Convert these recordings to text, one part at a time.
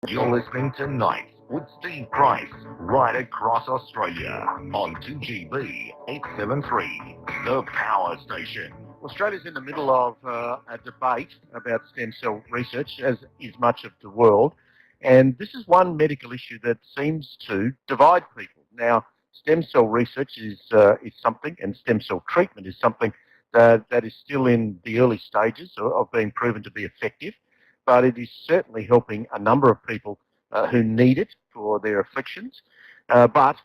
You're listening to Nights with Steve Price, right across Australia on 2GB 873, the Power Station. Australia's in the middle of a debate about stem cell research, as is much of the world, and this is one medical issue that seems to divide people. Now, stem cell research is something, and stem cell treatment is something that is still in the early stages of being proven to be effective, but it is certainly helping a number of people who need it for their afflictions. But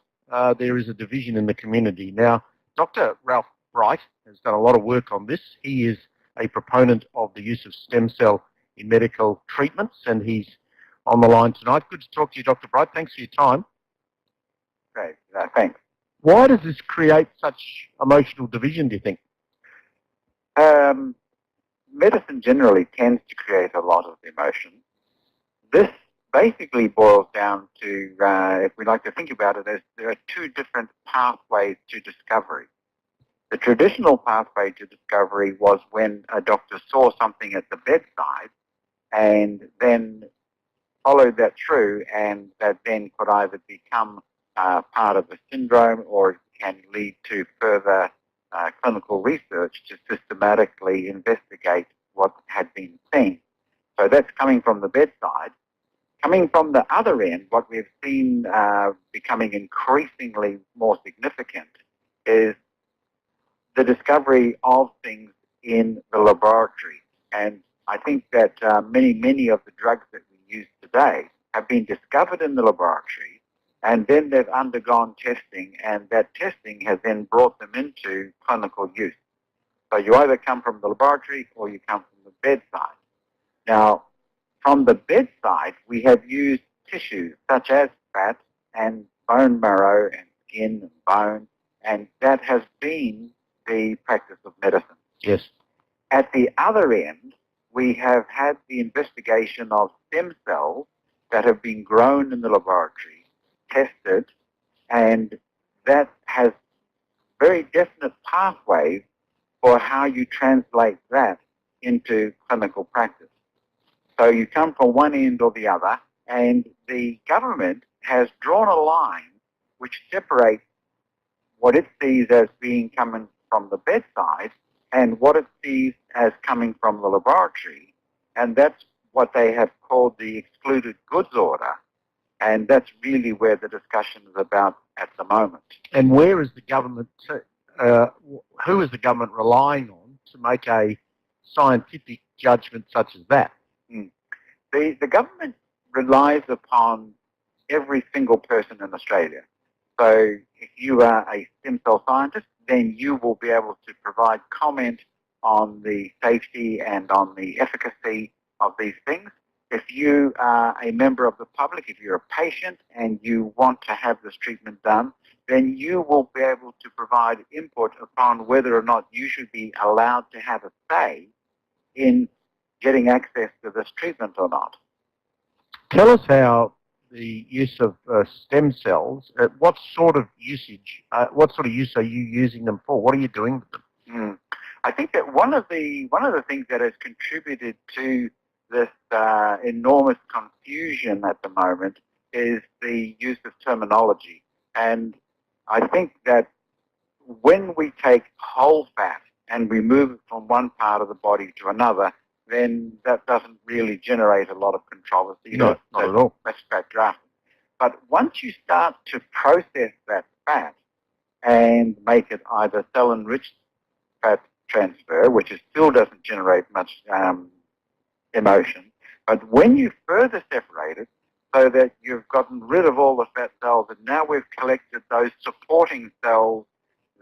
there is a division in the community. Now, Dr. Ralph Bright has done a lot of work on this. He is a proponent of the use of stem cell in medical treatments, and he's on the line tonight. Good to talk to you, Dr. Bright. Thanks for your time. Great. Thanks. Why does this create such emotional division, do you think? Medicine generally tends to create a lot of emotion. This basically boils down to, if we like to think about it, as there are two different pathways to discovery. The traditional pathway to discovery was when a doctor saw something at the bedside and then followed that through, and that then could either become part of a syndrome or can lead to further clinical research to systematically investigate what had been seen. So that's coming from the bedside. Coming from the other end, what we've seen becoming increasingly more significant is the discovery of things in the laboratory. And I think that many of the drugs that we use today have been discovered in the laboratory, and then they've undergone testing, and that testing has then brought them into clinical use. So you either come from the laboratory or you come from the bedside. Now, from the bedside, we have used tissues such as fat and bone marrow and skin and bone, and that has been the practice of medicine. Yes. At the other end, we have had the investigation of stem cells that have been grown in the laboratory, tested, and that has very definite pathways for how you translate that into clinical practice. So you come from one end or the other, and the government has drawn a line which separates what it sees as being coming from the bedside and what it sees as coming from the laboratory, and that's what they have called the excluded goods order. And that's really where the discussion is about at the moment. And where is the government, who is the government relying on to make a scientific judgment such as that? The government relies upon every single person in Australia. So if you are a stem cell scientist, then you will be able to provide comment on the safety and on the efficacy of these things. If you are a member of the public, if you're a patient and you want to have this treatment done, then you will be able to provide input upon whether or not you should be allowed to have a say in getting access to this treatment or not. Tell us how the use of stem cells, what sort of use are you using them for? What are you doing with them? I think that one of the things that has contributed to this enormous confusion at the moment is the use of terminology. And I think that when we take whole fat and we move it from one part of the body to another, then that doesn't really generate a lot of controversy. No, not at all. That's fat drafting. But once you start to process that fat and make it either cell-enriched fat transfer, which still doesn't generate much emotion, but when you further separate it so that you've gotten rid of all the fat cells and now we've collected those supporting cells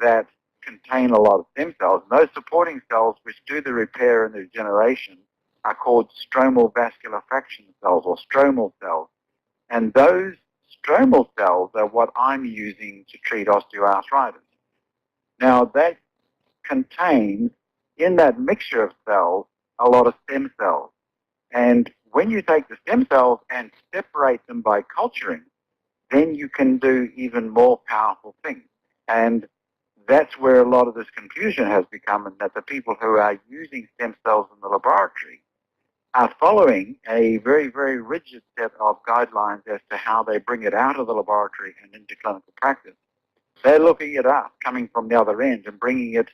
that contain a lot of stem cells, and those supporting cells which do the repair and the regeneration are called stromal vascular fraction cells or stromal cells. And those stromal cells are what I'm using to treat osteoarthritis. Now that contains in that mixture of cells a lot of stem cells. And when you take the stem cells and separate them by culturing, then you can do even more powerful things. And that's where a lot of this confusion has become, and that the people who are using stem cells in the laboratory are following a very, very rigid set of guidelines as to how they bring it out of the laboratory and into clinical practice. They're looking at us coming from the other end and bringing it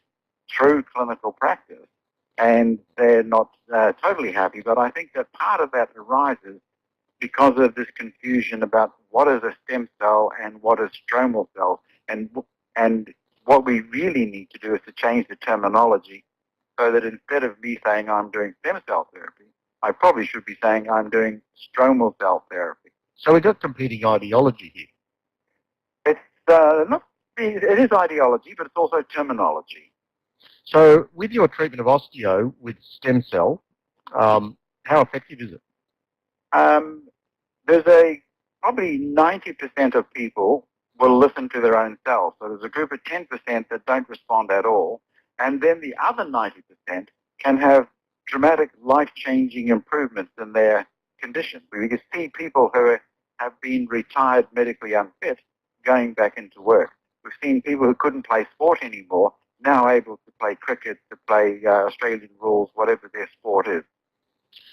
through clinical practice, and they're not totally happy. But I think that part of that arises because of this confusion about what is a stem cell and what is stromal cell, and what we really need to do is to change the terminology so that instead of me saying I'm doing stem cell therapy, I probably should be saying I'm doing stromal cell therapy. So we've got competing ideology here. It is ideology, but it's also terminology. So with your treatment of osteo with stem cell, how effective is it? There's probably 90% of people will listen to their own cells. So there's a group of 10% that don't respond at all. And then the other 90% can have dramatic life-changing improvements in their condition. We can see people who have been retired medically unfit going back into work. We've seen people who couldn't play sport anymore now able to play cricket, to play Australian rules, whatever their sport is.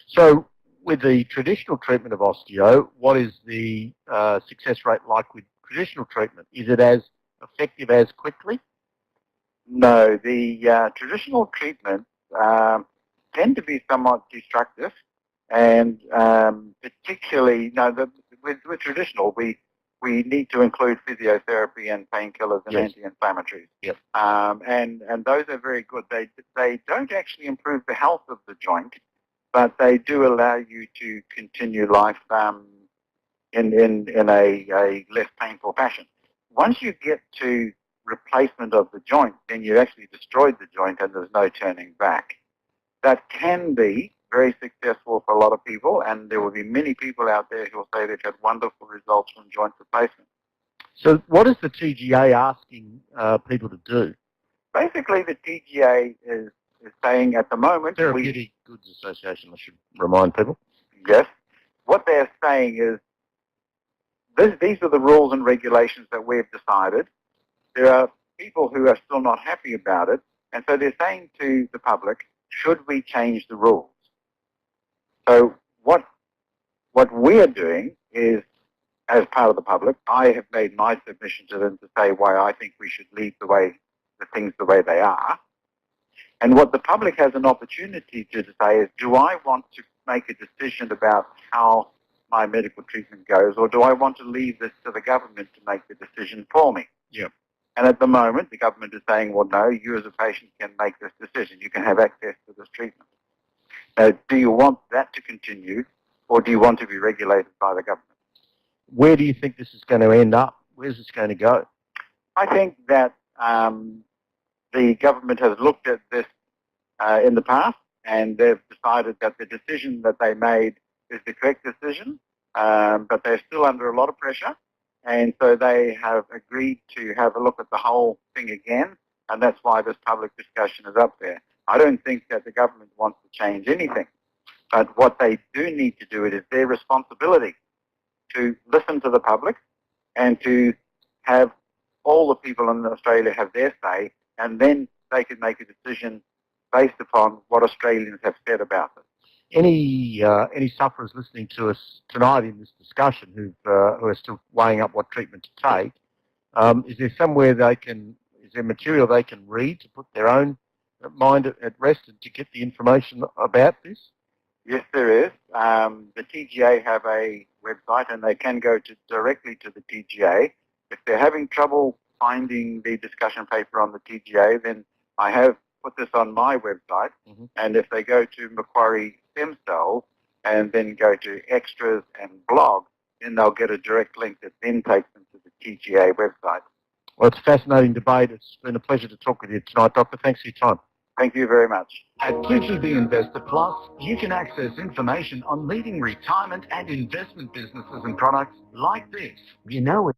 So with the traditional treatment of osteo, what is the success rate like with traditional treatment? Is it as effective as quickly? No, the traditional treatments tend to be somewhat destructive, and particularly, with traditional, we need to include physiotherapy and painkillers and anti-inflammatories. Yep. And those are very good. They don't actually improve the health of the joint, but they do allow you to continue life in a less painful fashion. Once you get to replacement of the joint, then you actually destroyed the joint and there's no turning back. That can be very successful for a lot of people, and there will be many people out there who will say they've had wonderful results from joint replacement. So what is the TGA asking people to do? Basically, the TGA is saying at the moment... Therapeutic Goods Association, I should remind people. Yes. What they're saying is, these are the rules and regulations that we've decided. There are people who are still not happy about it, and so they're saying to the public, should we change the rules? So what we're doing is, as part of the public, I have made my submission to them to say why I think we should leave the things the way they are. And what the public has an opportunity to say is, do I want to make a decision about how my medical treatment goes, or do I want to leave this to the government to make the decision for me? Yep. And at the moment, the government is saying, well, no, you as a patient can make this decision. You can have access to this treatment. Now, do you want that to continue, or do you want to be regulated by the government? Where do you think this is going to end up? Where's this going to go? I think that the government has looked at this in the past, and they've decided that the decision that they made is the correct decision, but they're still under a lot of pressure, and so they have agreed to have a look at the whole thing again, and that's why this public discussion is up there. I don't think that the government wants to change anything, but what they do need to do, it is their responsibility to listen to the public and to have all the people in Australia have their say, and then they can make a decision based upon what Australians have said about it. Any sufferers listening to us tonight in this discussion who are still weighing up what treatment to take, is there material they can read to put their own mind at rest and to get the information about this? Yes, there is. The TGA have a website, and they can go directly to the TGA. If they're having trouble finding the discussion paper on the TGA, then I have put this on my website, and if they go to Macquarie Stem Cells and then go to extras and blog, then they'll get a direct link that then takes them to the TGA website. Well, it's a fascinating debate. It's been a pleasure to talk with you tonight, Doctor. Thanks for your time. Thank you very much. At 2GB Investor Plus, you can access information on leading retirement and investment businesses and products like this. You know